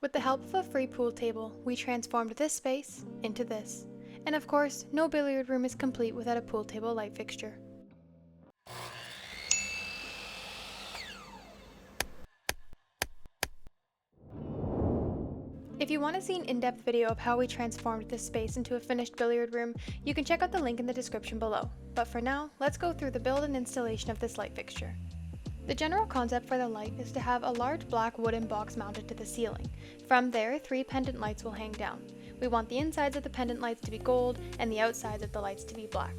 With the help of a free pool table, we transformed this space into this. And of course, no billiard room is complete without a pool table light fixture. If you want to see an in-depth video of how we transformed this space into a finished billiard room, you can check out the link in the description below. But for now, let's go through the build and installation of this light fixture. The general concept for the light is to have a large black wooden box mounted to the ceiling. From there, 3 pendant lights will hang down. We want the insides of the pendant lights to be gold and the outsides of the lights to be black.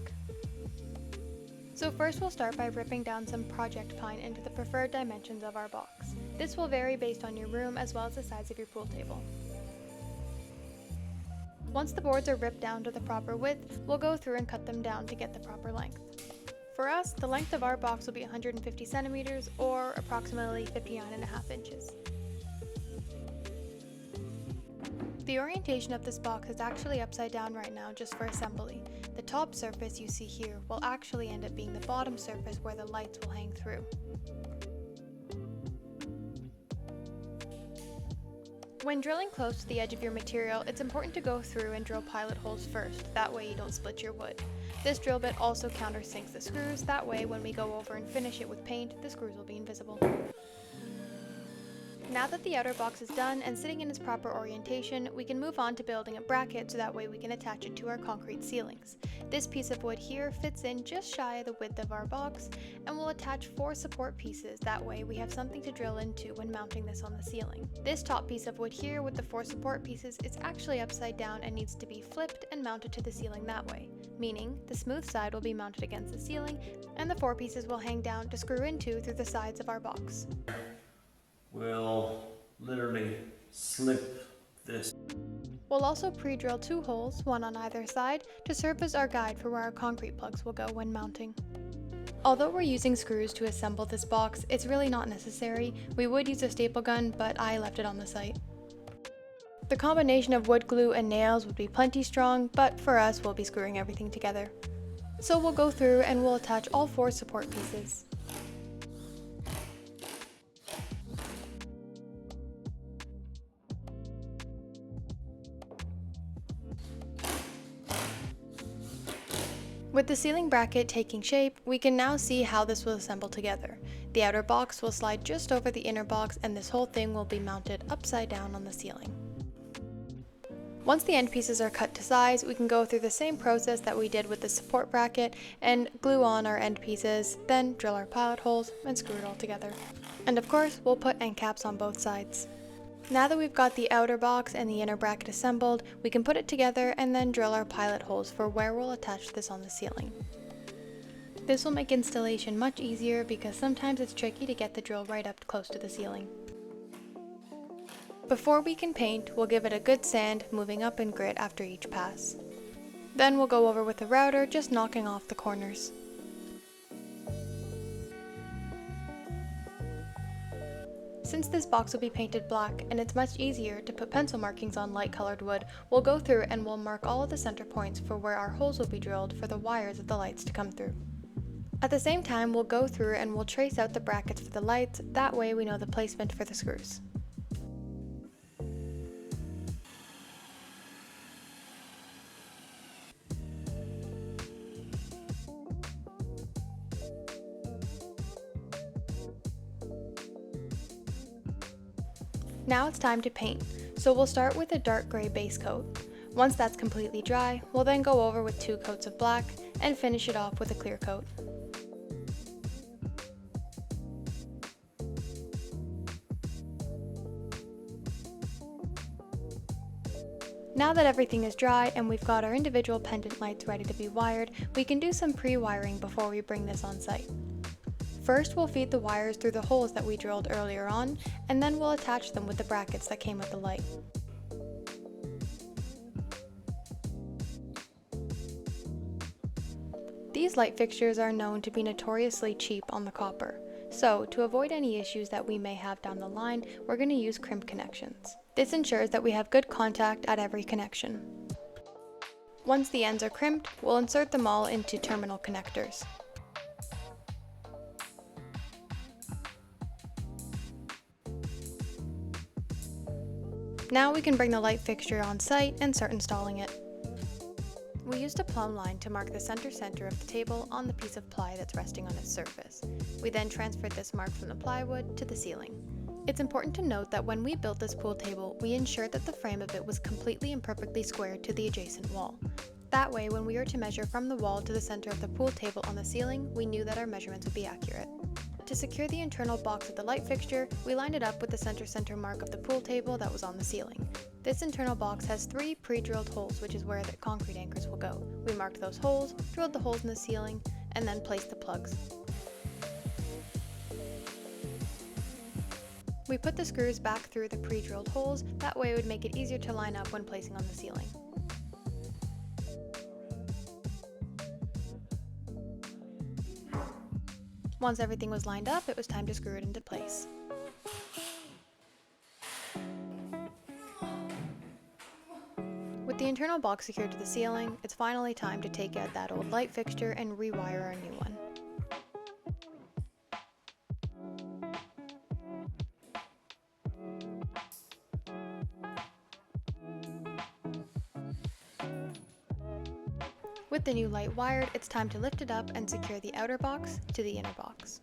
So first we'll start by ripping down some project pine into the preferred dimensions of our box. This will vary based on your room as well as the size of your pool table. Once the boards are ripped down to the proper width, we'll go through and cut them down to get the proper length. For us, the length of our box will be 150 centimeters or approximately 59.5 inches. The orientation of this box is actually upside down right now just for assembly. The top surface you see here will actually end up being the bottom surface where the lights will hang through. When drilling close to the edge of your material, it's important to go through and drill pilot holes first, that way you don't split your wood. This drill bit also countersinks the screws, that way when we go over and finish it with paint, the screws will be invisible. Now that the outer box is done and sitting in its proper orientation, we can move on to building a bracket so that way we can attach it to our concrete ceilings. This piece of wood here fits in just shy of the width of our box, and we'll attach 4 support pieces, that way we have something to drill into when mounting this on the ceiling. This top piece of wood here with the 4 support pieces is actually upside down and needs to be flipped and mounted to the ceiling that way, meaning the smooth side will be mounted against the ceiling and the 4 pieces will hang down to screw into through the sides of our box. We'll literally slip this. We'll also pre-drill 2 holes, one on either side, to serve as our guide for where our concrete plugs will go when mounting. Although we're using screws to assemble this box, it's really not necessary. We would use a staple gun, but I left it on the site. The combination of wood glue and nails would be plenty strong, but for us we'll be screwing everything together. So we'll go through and we'll attach all 4 support pieces. With the ceiling bracket taking shape, we can now see how this will assemble together. The outer box will slide just over the inner box and this whole thing will be mounted upside down on the ceiling. Once the end pieces are cut to size, we can go through the same process that we did with the support bracket and glue on our end pieces, then drill our pilot holes and screw it all together. And of course, we'll put end caps on both sides. Now that we've got the outer box and the inner bracket assembled, we can put it together and then drill our pilot holes for where we'll attach this on the ceiling. This will make installation much easier because sometimes it's tricky to get the drill right up close to the ceiling. Before we can paint, we'll give it a good sand, moving up in grit after each pass. Then we'll go over with the router, just knocking off the corners. Since this box will be painted black and it's much easier to put pencil markings on light colored wood, we'll go through and we'll mark all of the center points for where our holes will be drilled for the wires of the lights to come through. At the same time, we'll go through and we'll trace out the brackets for the lights, that way we know the placement for the screws. Now it's time to paint, so we'll start with a dark gray base coat. Once that's completely dry, we'll then go over with 2 coats of black and finish it off with a clear coat. Now that everything is dry and we've got our individual pendant lights ready to be wired, we can do some pre-wiring before we bring this on site. First, we'll feed the wires through the holes that we drilled earlier on, and then we'll attach them with the brackets that came with the light. These light fixtures are known to be notoriously cheap on the copper, so to avoid any issues that we may have down the line, we're going to use crimp connections. This ensures that we have good contact at every connection. Once the ends are crimped, we'll insert them all into terminal connectors. Now we can bring the light fixture on site and start installing it. We used a plumb line to mark the center of the table on the piece of ply that's resting on its surface. We then transferred this mark from the plywood to the ceiling. It's important to note that when we built this pool table, we ensured that the frame of it was completely and perfectly squared to the adjacent wall. That way, when we were to measure from the wall to the center of the pool table on the ceiling, we knew that our measurements would be accurate. To secure the internal box of the light fixture, we lined it up with the center mark of the pool table that was on the ceiling. This internal box has 3 pre-drilled holes, which is where the concrete anchors will go. We marked those holes, drilled the holes in the ceiling, and then placed the plugs. We put the screws back through the pre-drilled holes, that way it would make it easier to line up when placing on the ceiling. Once everything was lined up, it was time to screw it into place. With the internal box secured to the ceiling, it's finally time to take out that old light fixture and rewire our new one. With the new light wired, it's time to lift it up and secure the outer box to the inner box.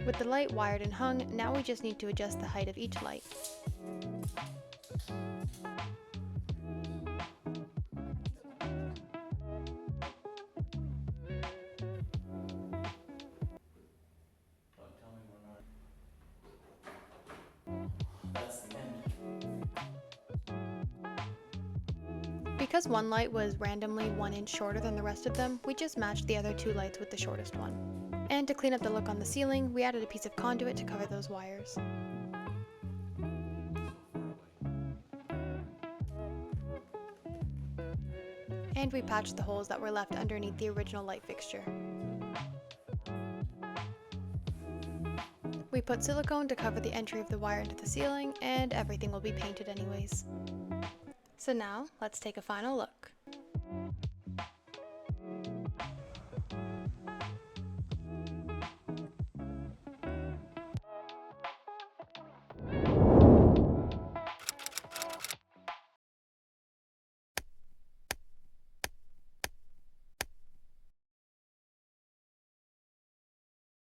With the light wired and hung, now we just need to adjust the height of each light. Because one light was randomly 1 inch shorter than the rest of them, we just matched the other 2 lights with the shortest one. And to clean up the look on the ceiling, we added a piece of conduit to cover those wires. And we patched the holes that were left underneath the original light fixture. We put silicone to cover the entry of the wire into the ceiling, and everything will be painted anyways. So now, let's take a final look.